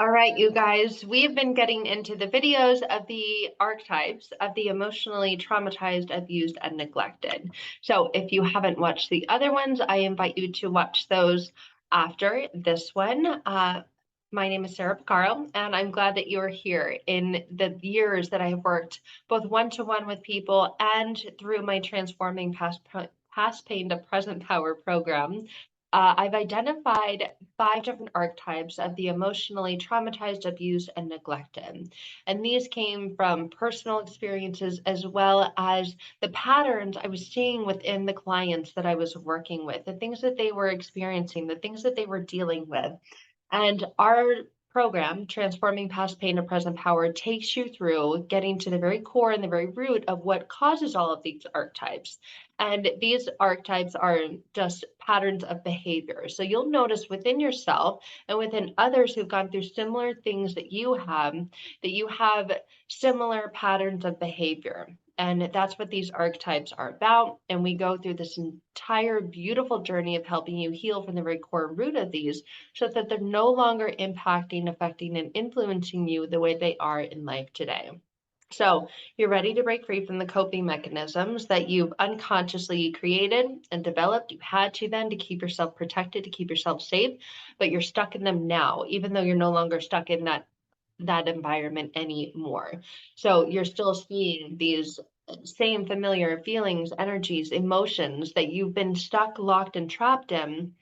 All right, you guys, we've been getting into the videos of the archetypes of the emotionally traumatized, abused, and neglected. So if you haven't watched the other ones, I invite you to watch those after this one. My name is Sarah Pacaro, and I'm glad that you're here. In the years that I have worked both one-to-one with people and through my Transforming Past Pain to Present Power program, I've identified 5 different archetypes of the emotionally traumatized, abused, and neglected. And these came from personal experiences as well as the patterns I was seeing within the clients that I was working with, the things that they were experiencing, the things that they were dealing with. And our program, Transforming Past Pain to Present Power, takes you through getting to the very core and the very root of what causes all of these archetypes. And these archetypes are just patterns of behavior. So you'll notice within yourself and within others who've gone through similar things that you have similar patterns of behavior. And that's what these archetypes are about. And we go through this entire beautiful journey of helping you heal from the very core root of these so that they're no longer impacting, affecting, and influencing you the way they are in life today. So you're ready to break free from the coping mechanisms that you've unconsciously created and developed. You had to then to keep yourself protected, to keep yourself safe, but you're stuck in them now, even though you're no longer stuck in that environment anymore. So you're still seeing these same familiar feelings, energies, emotions that you've been stuck, locked, and trapped in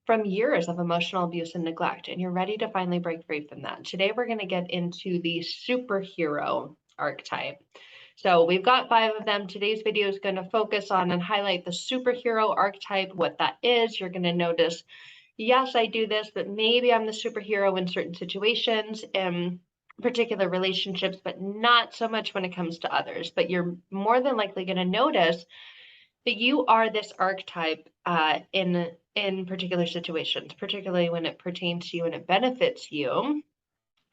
from years of emotional abuse and neglect, and you're ready to finally break free from that. Today, we're going to get into the superhero archetype. So we've got 5 of them. Today's video is going to focus on and highlight the superhero archetype, what that is. You're going to notice, yes, I do this, but maybe I'm the superhero in certain situations and particular relationships, but not so much when it comes to others. But you're more than likely going to notice that you are this archetype in particular situations, particularly when it pertains to you and it benefits you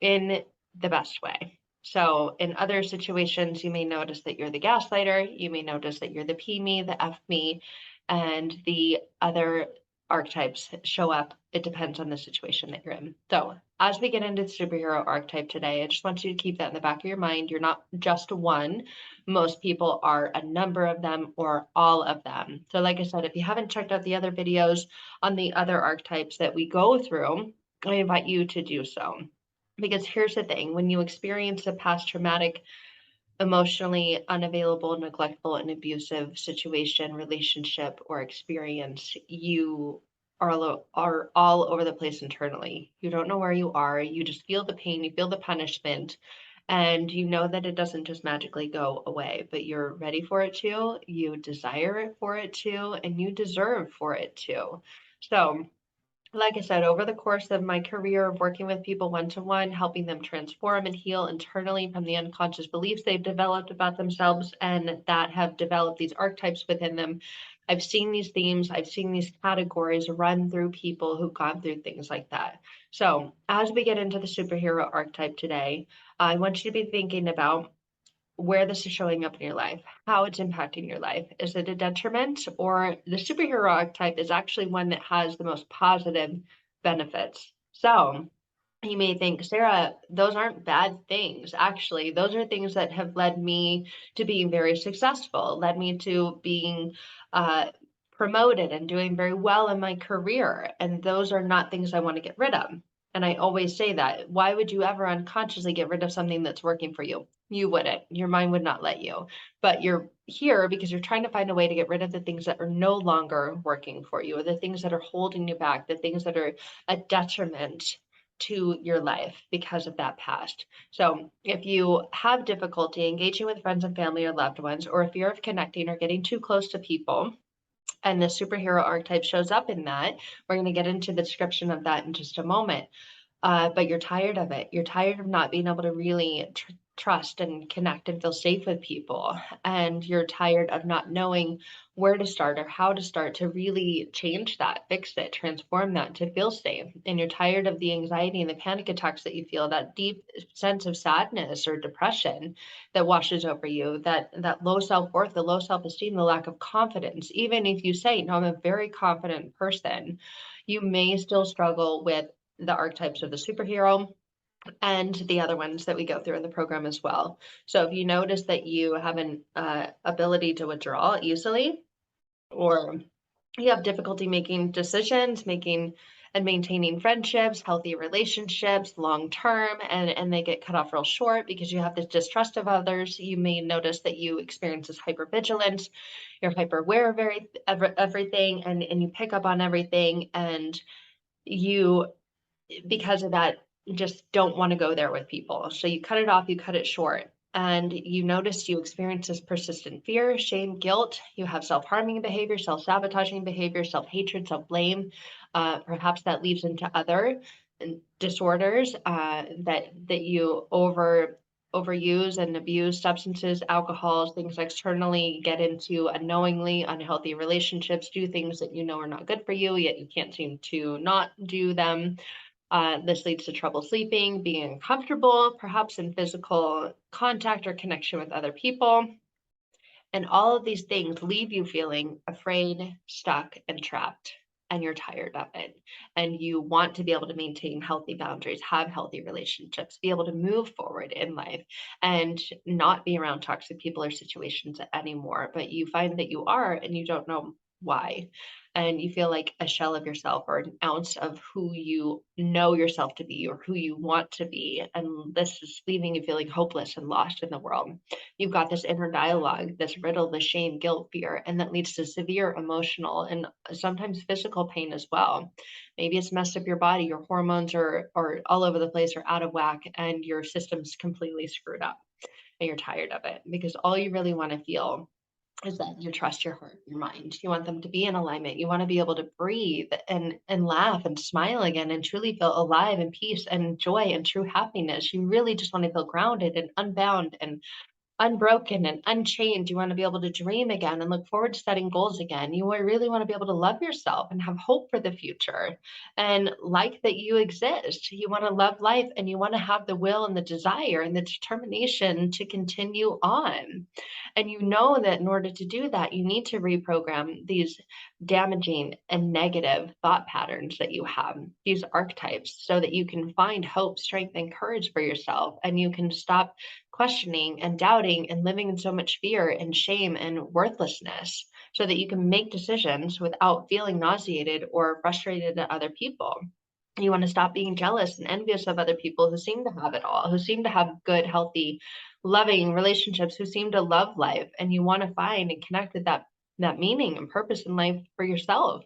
in the best way. So in other situations, you may notice that you're the gaslighter, you may notice that you're the P me, the F me, and the other archetypes show up. It depends on the situation that you're in. So as we get into the superhero archetype today, I just want you to keep that in the back of your mind. You're not just one. Most people are a number of them or all of them. So like I said, if you haven't checked out the other videos on the other archetypes that we go through, I invite you to do so. Because here's the thing, when you experience a past traumatic, emotionally unavailable, neglectful, and abusive situation, relationship, or experience, you are all over the place internally. You don't know where you are. You just feel the pain, you feel the punishment, and you know that it doesn't just magically go away, but you're ready for it to, you desire it for it to, and you deserve for it to. So like I said, over the course of my career of working with people one-to-one, helping them transform and heal internally from the unconscious beliefs they've developed about themselves and that have developed these archetypes within them, I've seen these themes, I've seen these categories run through people who've gone through things like that. So as we get into the superhero archetype today, I want you to be thinking about where this is showing up in your life, how it's impacting your life. Is it a detriment, or the superhero archetype is actually one that has the most positive benefits? So you may think, Sarah, those aren't bad things. Actually, those are things that have led me to being very successful, led me to being uh, promoted and doing very well in my career. And those are not things I want to get rid of. And I always say that. Why would you ever unconsciously get rid of something that's working for you? You wouldn't. Your mind would not let you. But you're here because you're trying to find a way to get rid of the things that are no longer working for you, or the things that are holding you back, the things that are a detriment to your life because of that past. So if you have difficulty engaging with friends and family or loved ones, or fear of connecting or getting too close to people, and the superhero archetype shows up in that, we're going to get into the description of that in just a moment. But you're tired of it. You're tired of not being able to really trust and connect and feel safe with people. And you're tired of not knowing where to start or how to start to really change that, fix it, transform that to feel safe. And you're tired of the anxiety and the panic attacks that you feel, that deep sense of sadness or depression that washes over you, that low self-worth, the low self-esteem, the lack of confidence. Even if you say, no, I'm a very confident person, you may still struggle with the archetypes of the superhero, and the other ones that we go through in the program as well. So if you notice that you have an ability to withdraw easily, or you have difficulty making decisions, making and maintaining friendships, healthy relationships long term, and they get cut off real short because you have this distrust of others, you may notice that you experience this hypervigilance. You're hyper aware of everything, and you pick up on everything, and you, because of that, just don't want to go there with people. So you cut it off, you cut it short. And you notice you experience this persistent fear, shame, guilt. You have self harming behavior, self sabotaging behavior, self hatred, self blame. Perhaps that leads into other disorders that you overuse and abuse substances, alcohols, things externally, get into unknowingly unhealthy relationships, do things that you know are not good for you, yet you can't seem to not do them. This leads to trouble sleeping, being uncomfortable, perhaps in physical contact or connection with other people. And all of these things leave you feeling afraid, stuck, and trapped. And you're tired of it. And you want to be able to maintain healthy boundaries, have healthy relationships, be able to move forward in life and not be around toxic people or situations anymore. But you find that you are, and you don't know why. And you feel like a shell of yourself, or an ounce of who you know yourself to be or who you want to be. And this is leaving you feeling hopeless and lost in the world. You've got this inner dialogue, this riddle, the shame, guilt, fear, and that leads to severe emotional and sometimes physical pain as well. Maybe it's messed up your body, your hormones are all over the place or out of whack, and your system's completely screwed up, and you're tired of it because all you really want to feel is that you trust your heart, your mind. You want them to be in alignment. You want to be able to breathe and laugh and smile again and truly feel alive and peace and joy and true happiness. You really just want to feel grounded and unbound and unbroken and unchained. You want to be able to dream again and look forward to setting goals again. You really want to be able to love yourself and have hope for the future and like that you exist. You want to love life, and you want to have the will and the desire and the determination to continue on. And you know that in order to do that, you need to reprogram these damaging and negative thought patterns that you have, these archetypes, so that you can find hope, strength, and courage for yourself. And you can stop questioning and doubting and living in so much fear and shame and worthlessness, so that you can make decisions without feeling nauseated or frustrated at other people. You want to stop being jealous and envious of other people who seem to have it all, who seem to have good, healthy, loving relationships, who seem to love life. And you want to find and connect with that meaning and purpose in life for yourself,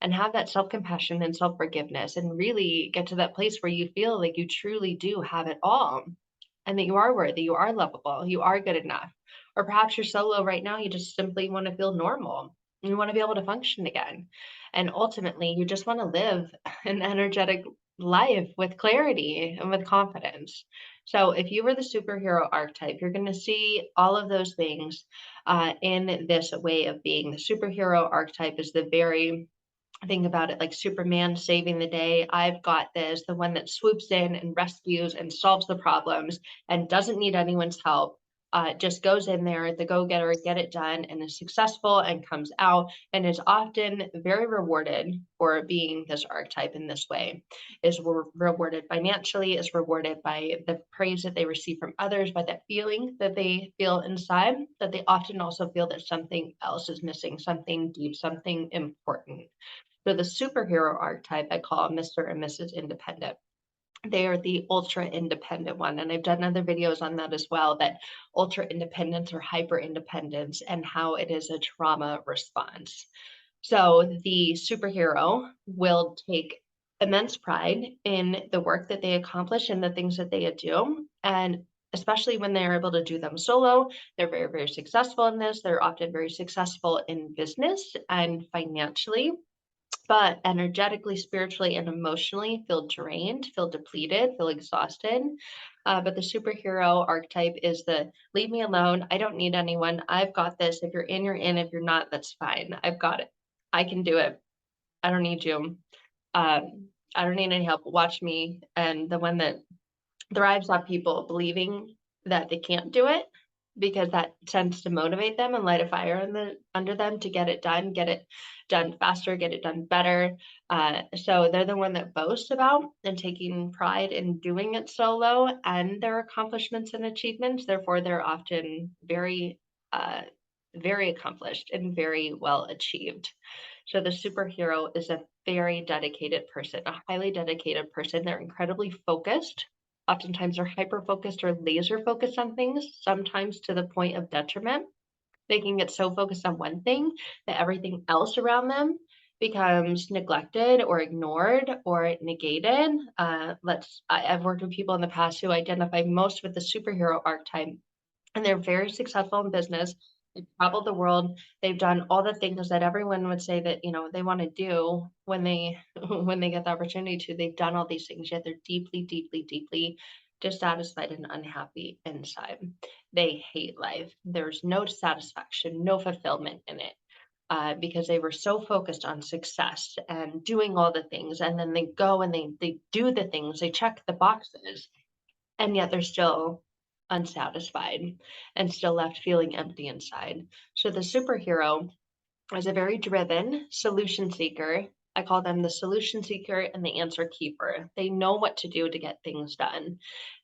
and have that self-compassion and self-forgiveness, and really get to that place where you feel like you truly do have it all, and that you are worthy, you are lovable, you are good enough. Or perhaps you're so low right now, you just simply want to feel normal. You want to be able to function again. And ultimately, you just want to live an energetic life with clarity and with confidence. So, if you were the superhero archetype, you're going to see all of those things in this way of being. The superhero archetype is the very, think about it like Superman saving the day. I've got this, the one that swoops in and rescues and solves the problems and doesn't need anyone's help. Just goes in there, the go-getter, get it done, and is successful and comes out and is often very rewarded for being this archetype in this way. Is rewarded financially, is rewarded by the praise that they receive from others, by that feeling that they feel inside, that they often also feel that something else is missing, something deep, something important. So the superhero archetype I call Mr. and Mrs. Independent. They are the ultra independent one. And I've done other videos on that as well, that ultra independence or hyper independence and how it is a trauma response. So the superhero will take immense pride in the work that they accomplish and the things that they do. And especially when they're able to do them solo, they're very, very successful in this. They're often very successful in business and financially, but energetically, spiritually, and emotionally feel drained, feel depleted, feel exhausted. But the superhero archetype is the leave me alone. I don't need anyone. I've got this. If you're in, you're in. If you're not, that's fine. I've got it. I can do it. I don't need you. I don't need any help. Watch me. And the one that thrives on people believing that they can't do it because that tends to motivate them and light a fire under them to get it done faster, get it done better. So they're the one that boasts about and taking pride in doing it solo and their accomplishments and achievements. Therefore, they're often uh, very accomplished and very well achieved. So the superhero is a very dedicated person, a highly dedicated person. They're incredibly focused. Oftentimes they're hyper focused or laser focused on things, sometimes to the point of detriment. They can get so focused on one thing that everything else around them becomes neglected or ignored or negated. I've worked with people in the past who identify most with the superhero archetype, and they're very successful in business. They've traveled the world. They've done all the things that everyone would say that, they want to do when they when they get the opportunity to. They've done all these things, yet they're deeply, deeply, deeply dissatisfied and unhappy inside. They hate life. There's no satisfaction, no fulfillment in it. Because they were so focused on success and doing all the things, and then they go and they do the things, they check the boxes, and yet they're still unsatisfied and still left feeling empty inside. So the superhero is a very driven solution seeker. I call them the solution seeker and the answer keeper. They know what to do to get things done.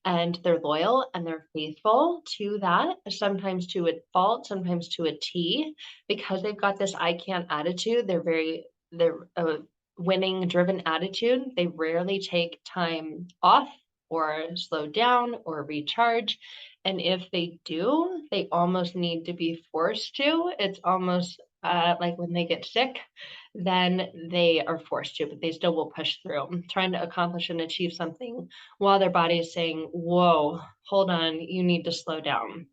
And they're loyal and they're faithful to that, sometimes to a fault, sometimes to a T, because they've got this I can't attitude. They're a winning driven attitude. They rarely take time off or slow down or recharge. And if they do, they almost need to be forced to. It's almost like when they get sick, then they are forced to, but they still will push through, trying to accomplish and achieve something while their body is saying, whoa, hold on, you need to slow down.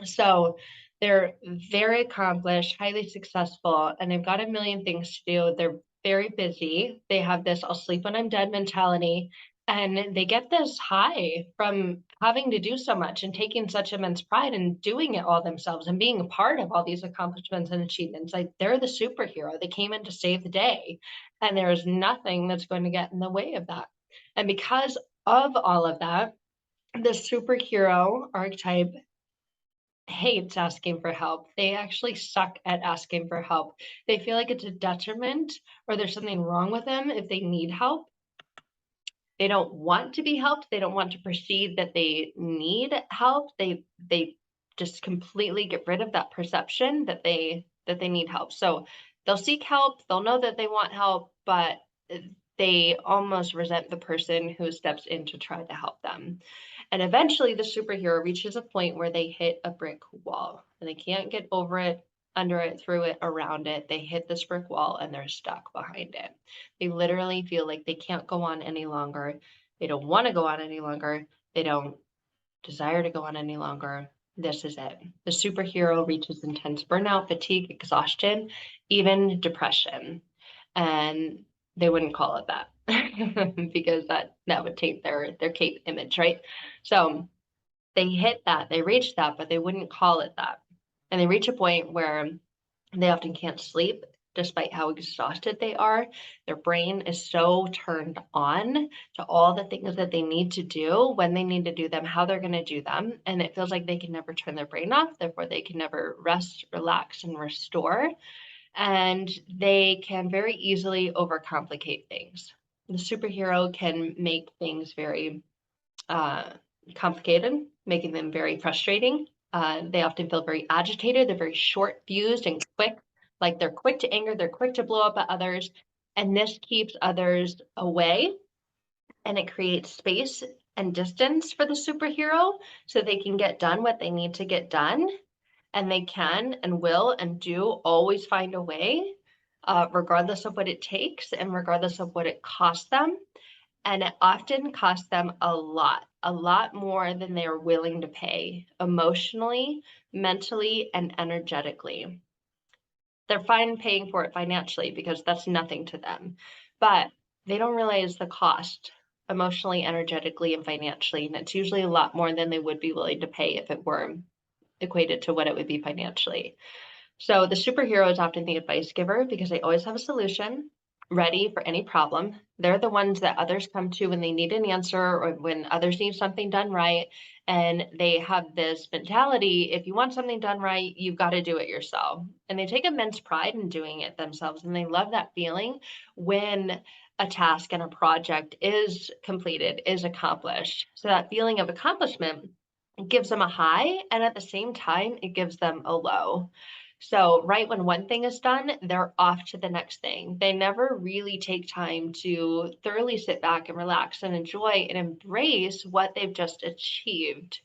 So they're very accomplished, highly successful, and they've got a million things to do. They're very busy. They have this I'll sleep when I'm dead mentality. And they get this high from having to do so much and taking such immense pride in doing it all themselves and being a part of all these accomplishments and achievements. Like they're the superhero. They came in to save the day, and there is nothing that's going to get in the way of that. And because of all of that, the superhero archetype hates asking for help. They actually suck at asking for help. They feel like it's a detriment or there's something wrong with them if they need help. They don't want to be helped. They don't want to perceive that they need help. They just completely get rid of that perception that they need help. So they'll seek help. They'll know that they want help, but they almost resent the person who steps in to try to help them. And eventually the superhero reaches a point where they hit a brick wall and they can't get over it, under it, through it, around it. They hit this brick wall and they're stuck behind it. They literally feel like they can't go on any longer. They don't want to go on any longer. They don't desire to go on any longer. This is it. The superhero reaches intense burnout, fatigue, exhaustion, even depression. And they wouldn't call it that because that would taint their cape image, right? So they hit that, they reach that, but they wouldn't call it that. And they reach a point where they often can't sleep despite how exhausted they are. Their brain is so turned on to all the things that they need to do, when they need to do them, how they're going to do them. And it feels like they can never turn their brain off. Therefore, they can never rest, relax, and restore. And they can very easily overcomplicate things. The superhero can make things very complicated, making them very frustrating. They often feel very agitated. They're very short fused and quick. Like they're quick to anger, they're quick to blow up at others. And this keeps others away, and it creates space and distance for the superhero so they can get done what they need to get done. And they can and will and do always find a way, regardless of what it takes and regardless of what it costs them. And it often costs them a lot more than they're willing to pay emotionally, mentally, and energetically. They're fine paying for it financially because that's nothing to them, but they don't realize the cost emotionally, energetically, and financially. And it's usually a lot more than they would be willing to pay if it were equated to what it would be financially. So the superhero is often the advice giver because they always have a solution. ready for any problem. They're the ones that others come to when they need an answer or when others need something done right. And they have this mentality, if you want something done right, you've got to do it yourself. And they take immense pride in doing it themselves. And they love that feeling when a task and a project is completed, is accomplished. So that feeling of accomplishment gives them a high, and at the same time, it gives them a low. So, right when one thing is done, they're off to the next thing. They never really take time to thoroughly sit back and relax and enjoy and embrace what they've just achieved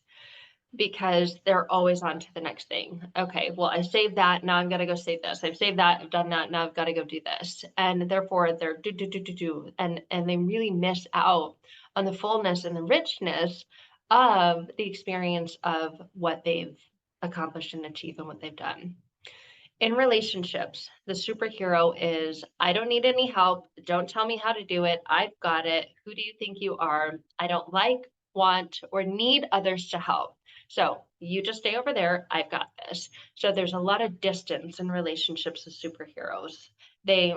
because they're always on to the next thing. Okay, well, I saved that. Now I'm going to go save this. I've saved that. I've done that. Now I've got to go do this. And therefore, they're do. And they really miss out on the fullness and the richness of the experience of what they've accomplished and achieved and what they've done. In relationships, the superhero is, I don't need any help. Don't tell me how to do it. I've got it. Who do you think you are? I don't like, want, or need others to help. So you just stay over there. I've got this. So there's a lot of distance in relationships with superheroes. They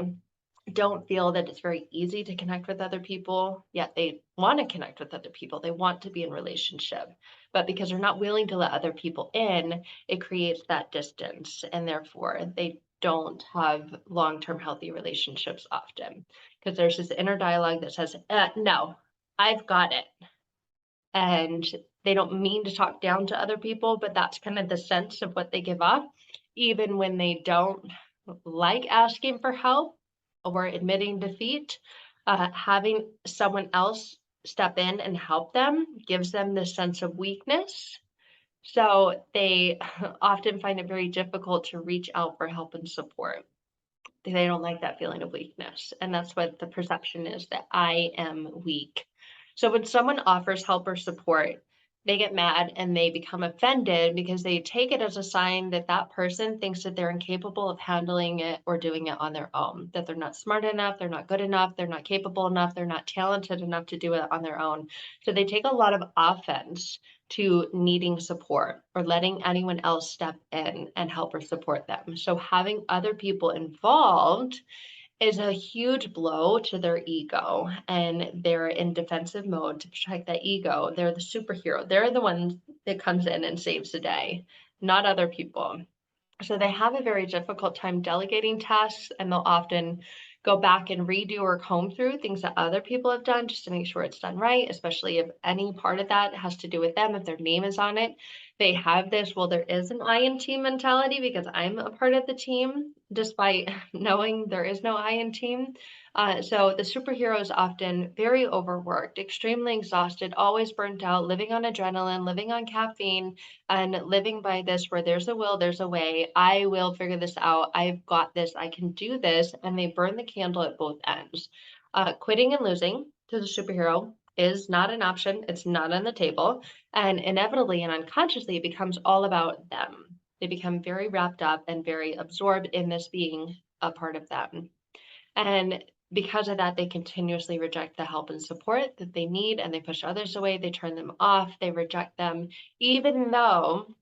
don't feel that it's very easy to connect with other people, yet they want to connect with other people. They want to be in relationship, but because they're not willing to let other people in, it creates that distance, and therefore they don't have long-term healthy relationships often because there's this inner dialogue that says, no, I've got it. And they don't mean to talk down to other people, but that's kind of the sense of what they give off, even when they don't like asking for help or admitting defeat. Having someone else step in and help them gives them this sense of weakness. So they often find it very difficult to reach out for help and support. They don't like that feeling of weakness. And that's what the perception is, that I am weak. So when someone offers help or support, they get mad and they become offended because they take it as a sign that that person thinks that they're incapable of handling it or doing it on their own, that they're not smart enough, they're not good enough, they're not capable enough, they're not talented enough to do it on their own. So they take a lot of offense to needing support or letting anyone else step in and help or support them. So having other people involved is a huge blow to their ego, and they're in defensive mode to protect that ego. They're the superhero. They're the one that comes in and saves the day, not other people. So they have a very difficult time delegating tasks, and they'll often go back and redo or comb through things that other people have done just to make sure it's done right, especially if any part of that has to do with them, if their name is on it. They have this, well, there is an I in team mentality because I'm a part of the team, despite knowing there is no I in team. So the superhero is often very overworked, extremely exhausted, always burnt out, living on adrenaline, living on caffeine, and living by this, where there's a will, there's a way. I will figure this out. I've got this. I can do this. And they burn the candle at both ends. Quitting and losing to the superhero is not an option. It's not on the table. And inevitably and unconsciously, it becomes all about them. They become very wrapped up and very absorbed in this being a part of them. And because of that, they continuously reject the help and support that they need, and they push others away. They turn them off. They reject them, even though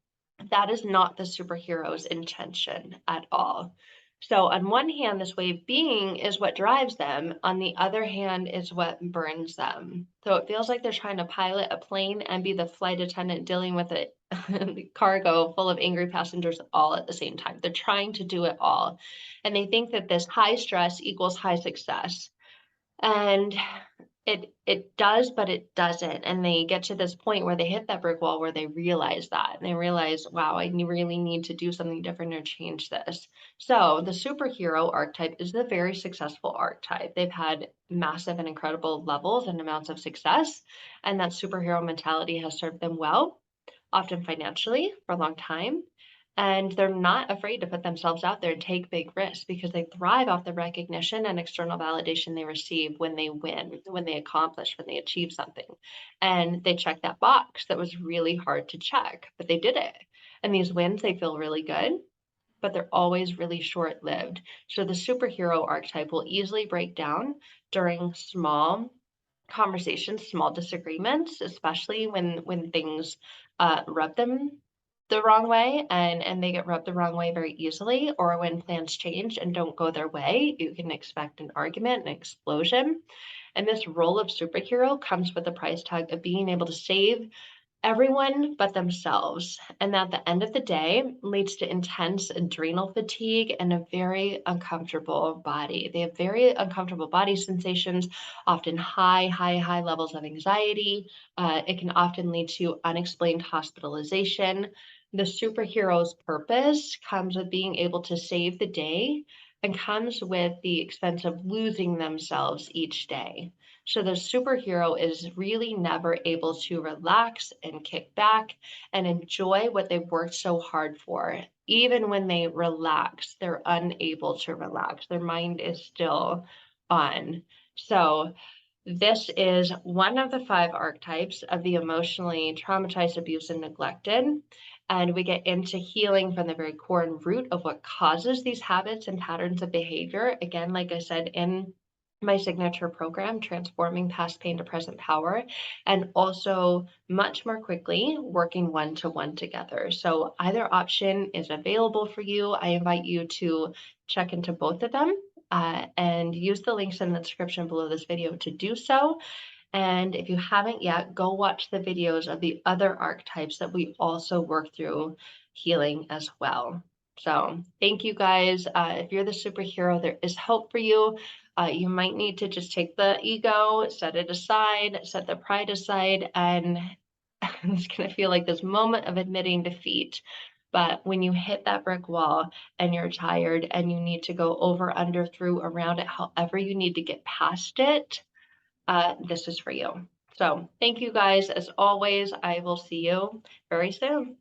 that is not the superhero's intention at all. So, on one hand, this way of being is what drives them. On the other hand, is what burns them. So, it feels like they're trying to pilot a plane and be the flight attendant dealing with it, cargo full of angry passengers all at the same time. They're trying to do it all. And they think that this high stress equals high success. And it does, but it doesn't. And they get to this point where they hit that brick wall where they realize that. And they realize, wow, I really need to do something different or change this. So the superhero archetype is a very successful archetype. They've had massive and incredible levels and amounts of success. And that superhero mentality has served them well, often financially for a long time. And they're not afraid to put themselves out there and take big risks because they thrive off the recognition and external validation they receive when they win, when they accomplish, when they achieve something. And they check that box that was really hard to check, but they did it. And these wins, they feel really good, but they're always really short lived. So the superhero archetype will easily break down during small conversations, small disagreements, especially when things rub them the wrong way and they get rubbed the wrong way very easily, or when plans change and don't go their way, you can expect an argument, an explosion. And this role of superhero comes with the price tag of being able to save everyone but themselves. And at the end of the day, leads to intense adrenal fatigue and a very uncomfortable body. They have very uncomfortable body sensations, often high levels of anxiety. It can often lead to unexplained hospitalization. The superhero's purpose comes with being able to save the day and comes with the expense of losing themselves each day. So the superhero is really never able to relax and kick back and enjoy what they've worked so hard for. Even when they relax, they're unable to relax. Their mind is still on. So this is one of the 5 archetypes of the emotionally traumatized, abused, and neglected. And we get into healing from the very core and root of what causes these habits and patterns of behavior. Again, like I said, in my signature program, Transforming Past Pain to Present Power, and also much more quickly working one-to-one together. So either option is available for you. I invite you to check into both of them and use the links in the description below this video to do so. And if you haven't yet, go watch the videos of the other archetypes that we also work through healing as well. So thank you guys. If you're the superhero, there is hope for you. You might need to just take the ego, set it aside, set the pride aside, and it's going to feel like this moment of admitting defeat. But when you hit that brick wall and you're tired and you need to go over, under, through, around it, however you need to get past it, this is for you. So thank you guys. As always, I will see you very soon.